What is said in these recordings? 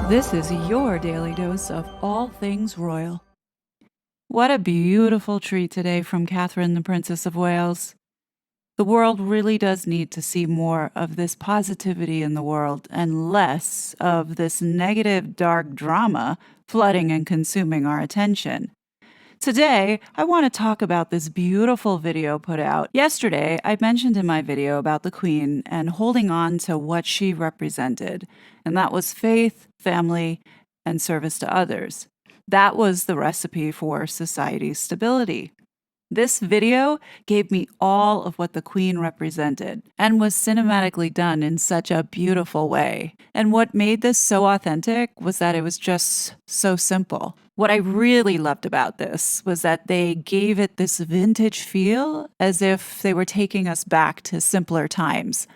This is your daily dose of all things royal. What a beautiful treat today from Catherine, the Princess of Wales. The world really does need to see more of this positivity in the world and less of this negative, dark drama flooding and consuming our attention. Today, I want to talk about this beautiful video put out. Yesterday, I mentioned in my video about the Queen and holding on to what she represented, and that was faith, family, and service to others. That was the recipe for society's stability. This video gave me all of what the Queen represented and was cinematically done in such a beautiful way. And what made this so authentic was that it was just so simple. What I really loved about this was that they gave it this vintage feel as if they were taking us back to simpler times.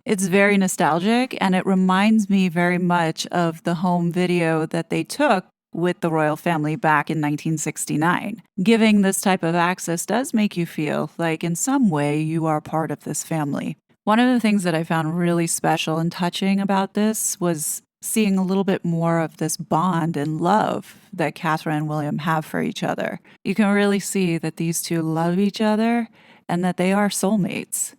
It's very nostalgic and it reminds me very much of the home video that they took with the royal family back in 1969. Giving this type of access does make you feel like in some way you are part of this family. One of the things that I found really special and touching about this was seeing a little bit more of this bond and love that Catherine and William have for each other. You can really see that these two love each other and that they are soulmates.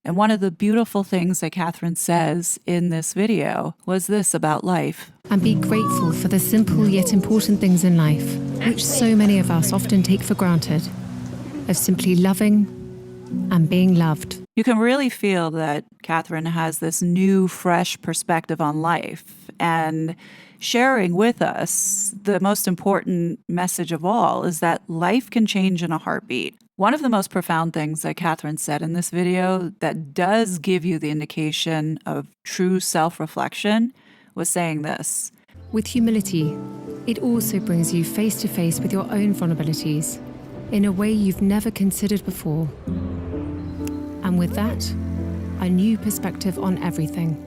And one of the beautiful things that Catherine says in this video was this about life. And be grateful for the simple yet important things in life, which so many of us often take for granted, of simply loving and being loved. You can really feel that Catherine has this new, fresh perspective on life and sharing with us the most important message of all is that life can change in a heartbeat. One of the most profound things that Catherine said in this video that does give you the indication of true self-reflection was saying this. With humility, it also brings you face to face with your own vulnerabilities in a way you've never considered before. And with that, a new perspective on everything.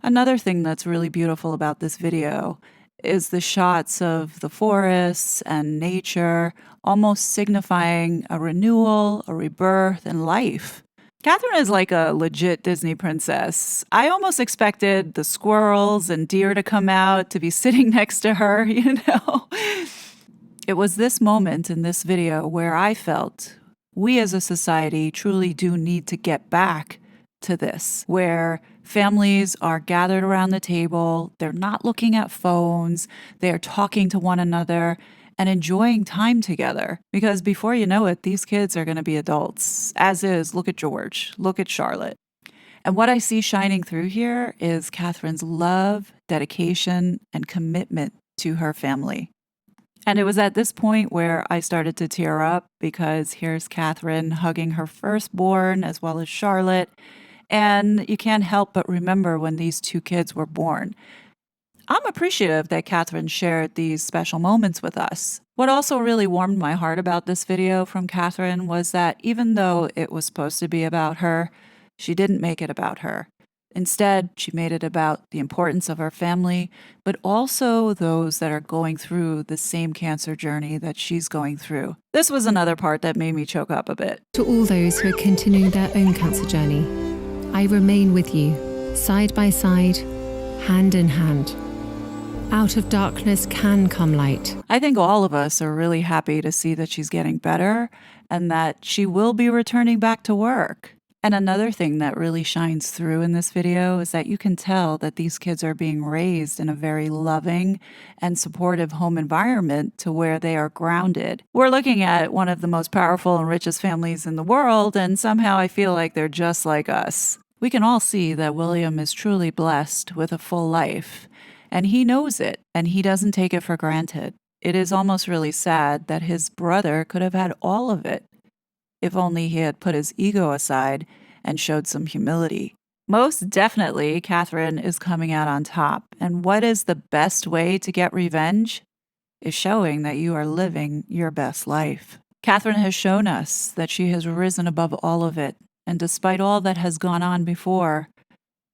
Another thing that's really beautiful about this video is the shots of the forests and nature, almost signifying a renewal, a rebirth, and life. Catherine is like a legit Disney princess. I almost expected the squirrels and deer to come out to be sitting next to her, you know? It was this moment in this video where I felt we as a society truly do need to get back to this, where families are gathered around the table, they're not looking at phones, they're talking to one another and enjoying time together. Because before you know it, these kids are going to be adults. As is, look at George, look at Charlotte. And what I see shining through here is Catherine's love, dedication, and commitment to her family. And it was at this point where I started to tear up because here's Catherine hugging her firstborn as well as Charlotte. And you can't help but remember when these two kids were born. I'm appreciative that Catherine shared these special moments with us. What also really warmed my heart about this video from Catherine was that even though it was supposed to be about her, she didn't make it about her. Instead, she made it about the importance of her family, but also those that are going through the same cancer journey that she's going through. This was another part that made me choke up a bit. To all those who are continuing their own cancer journey, I remain with you, side by side, hand in hand. Out of darkness can come light. I think all of us are really happy to see that she's getting better and that she will be returning back to work. And another thing that really shines through in this video is that you can tell that these kids are being raised in a very loving and supportive home environment to where they are grounded. We're looking at one of the most powerful and richest families in the world, and somehow I feel like they're just like us. We can all see that William is truly blessed with a full life, and he knows it, and he doesn't take it for granted. It is almost really sad that his brother could have had all of it, if only he had put his ego aside and showed some humility. Most definitely, Catherine is coming out on top. And what is the best way to get revenge? Is showing that you are living your best life. Catherine has shown us that she has risen above all of it. And despite all that has gone on before,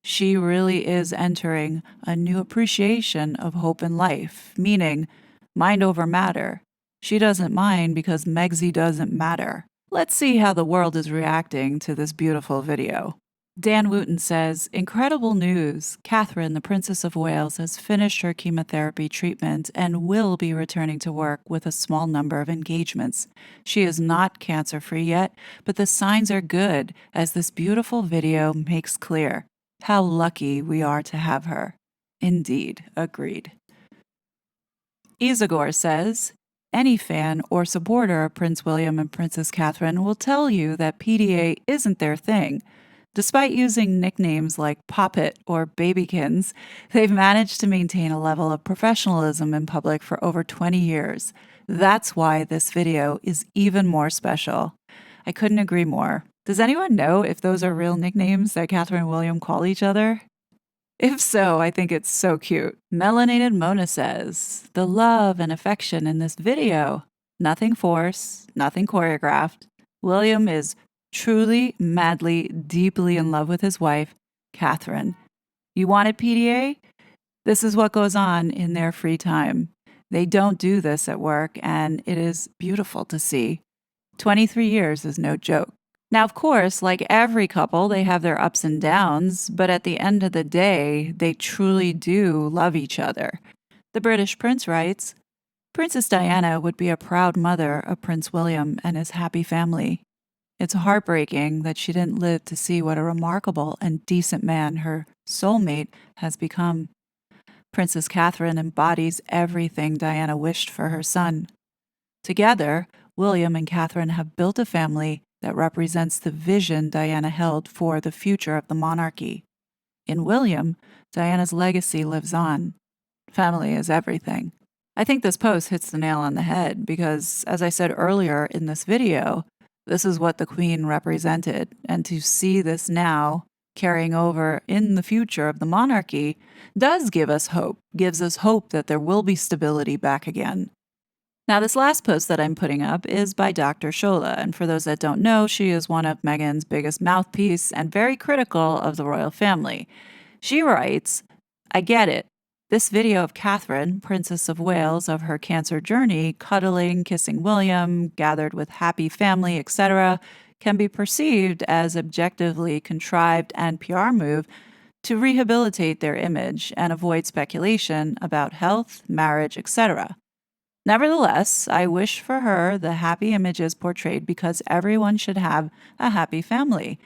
she really is entering a new appreciation of hope in life, meaning mind over matter. She doesn't mind because Megsy doesn't matter. Let's see how the world is reacting to this beautiful video. Dan Wooten says, incredible news. Catherine, the Princess of Wales, has finished her chemotherapy treatment and will be returning to work with a small number of engagements. She is not cancer-free yet, but the signs are good, as this beautiful video makes clear. How lucky we are to have her. Indeed, agreed. Isagor says, any fan or supporter of Prince William and Princess Catherine will tell you that PDA isn't their thing. Despite using nicknames like Poppet or Babykins, they've managed to maintain a level of professionalism in public for over 20 years. That's why this video is even more special. I couldn't agree more. Does anyone know if those are real nicknames that Catherine and William call each other? If so, I think it's so cute. Melanated Mona says, the love and affection in this video, nothing forced, nothing choreographed. William is truly, madly, deeply in love with his wife, Catherine. You wanted PDA? This is what goes on in their free time. They don't do this at work, and it is beautiful to see. 23 years is no joke. Now, of course, like every couple, they have their ups and downs, but at the end of the day, they truly do love each other. The British prince writes, Princess Diana would be a proud mother of Prince William and his happy family. It's heartbreaking that she didn't live to see what a remarkable and decent man her soulmate has become. Princess Catherine embodies everything Diana wished for her son. Together, William and Catherine have built a family that represents the vision Diana held for the future of the monarchy. In William, Diana's legacy lives on. Family is everything. I think this post hits the nail on the head because, as I said earlier in this video, this is what the Queen represented, and to see this now carrying over in the future of the monarchy does give us hope, gives us hope that there will be stability back again. Now, this last post that I'm putting up is by Dr. Shola, and for those that don't know, she is one of Meghan's biggest mouthpiece and very critical of the royal family. She writes, I get it. This video of Catherine, Princess of Wales, of her cancer journey, cuddling, kissing William, gathered with happy family, etc., can be perceived as objectively contrived and PR move to rehabilitate their image and avoid speculation about health, marriage, etc. Nevertheless, I wish for her the happy images portrayed because everyone should have a happy family.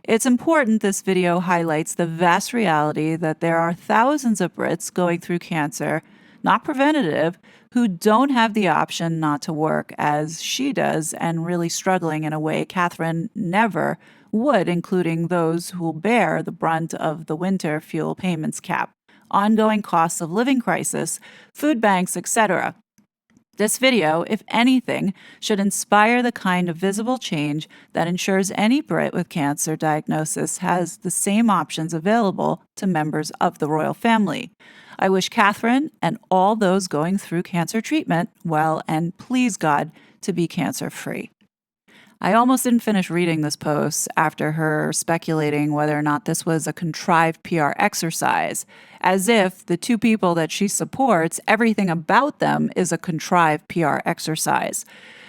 It's important this video highlights the vast reality that there are thousands of Brits going through cancer, not preventative, who don't have the option not to work as she does and really struggling in a way Catherine never would, including those who will bear the brunt of the winter fuel payments cap, ongoing costs of living crisis, food banks, etc. This video, if anything, should inspire the kind of visible change that ensures any Brit with cancer diagnosis has the same options available to members of the royal family. I wish Catherine and all those going through cancer treatment well and please God to be cancer-free. I almost didn't finish reading this post after her speculating whether or not this was a contrived PR exercise, as if the two people that she supports, everything about them is a contrived PR exercise.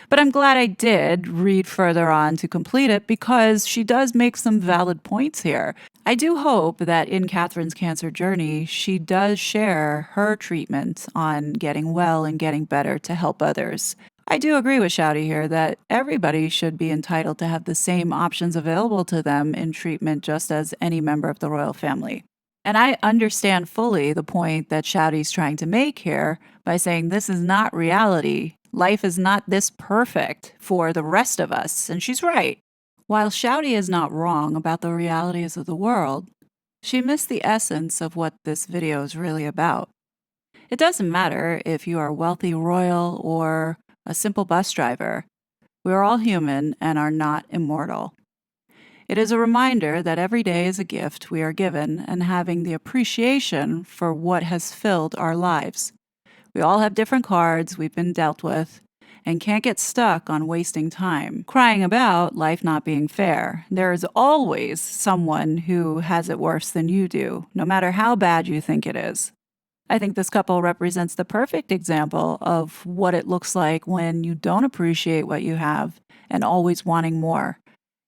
But I'm glad I did read further on to complete it because she does make some valid points here. I do hope that in Catherine's cancer journey, she does share her treatment on getting well and getting better to help others. I do agree with Shouty here that everybody should be entitled to have the same options available to them in treatment just as any member of the royal family. And I understand fully the point that Shouty's trying to make here by saying this is not reality. Life is not this perfect for the rest of us, and she's right. While Shouty is not wrong about the realities of the world, she missed the essence of what this video is really about. It doesn't matter if you are wealthy royal or a simple bus driver. We are all human and are not immortal. It is a reminder that every day is a gift we are given and having the appreciation for what has filled our lives. We all have different cards we've been dealt with and can't get stuck on wasting time, crying about life not being fair. There is always someone who has it worse than you do, no matter how bad you think it is. I think this couple represents the perfect example of what it looks like when you don't appreciate what you have and always wanting more.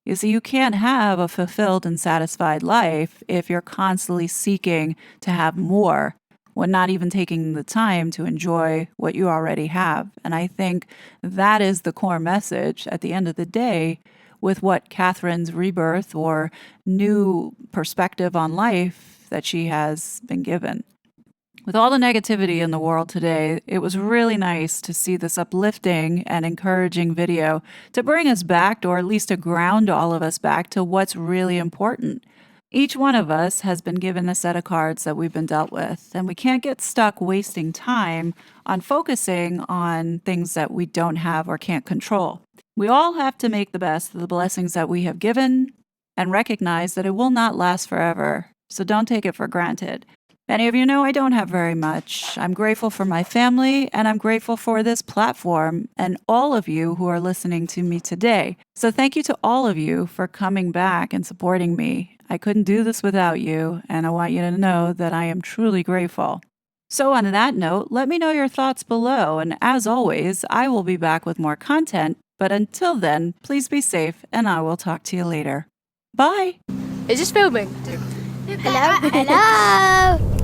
You see, you can't have a fulfilled and satisfied life if you're constantly seeking to have more when not even taking the time to enjoy what you already have. And I think that is the core message at the end of the day with what Catherine's rebirth or new perspective on life that she has been given. With all the negativity in the world today, it was really nice to see this uplifting and encouraging video to bring us back, or at least to ground all of us back to what's really important. Each one of us has been given a set of cards that we've been dealt with, and we can't get stuck wasting time on focusing on things that we don't have or can't control. We all have to make the best of the blessings that we have given and recognize that it will not last forever, so don't take it for granted. Many of you know I don't have very much. I'm grateful for my family, and I'm grateful for this platform and all of you who are listening to me today. So thank you to all of you for coming back and supporting me. I couldn't do this without you, and I want you to know that I am truly grateful. So on that note, let me know your thoughts below, and as always, I will be back with more content, but until then, please be safe, and I will talk to you later. Bye! Is this filming? Hello? Hello?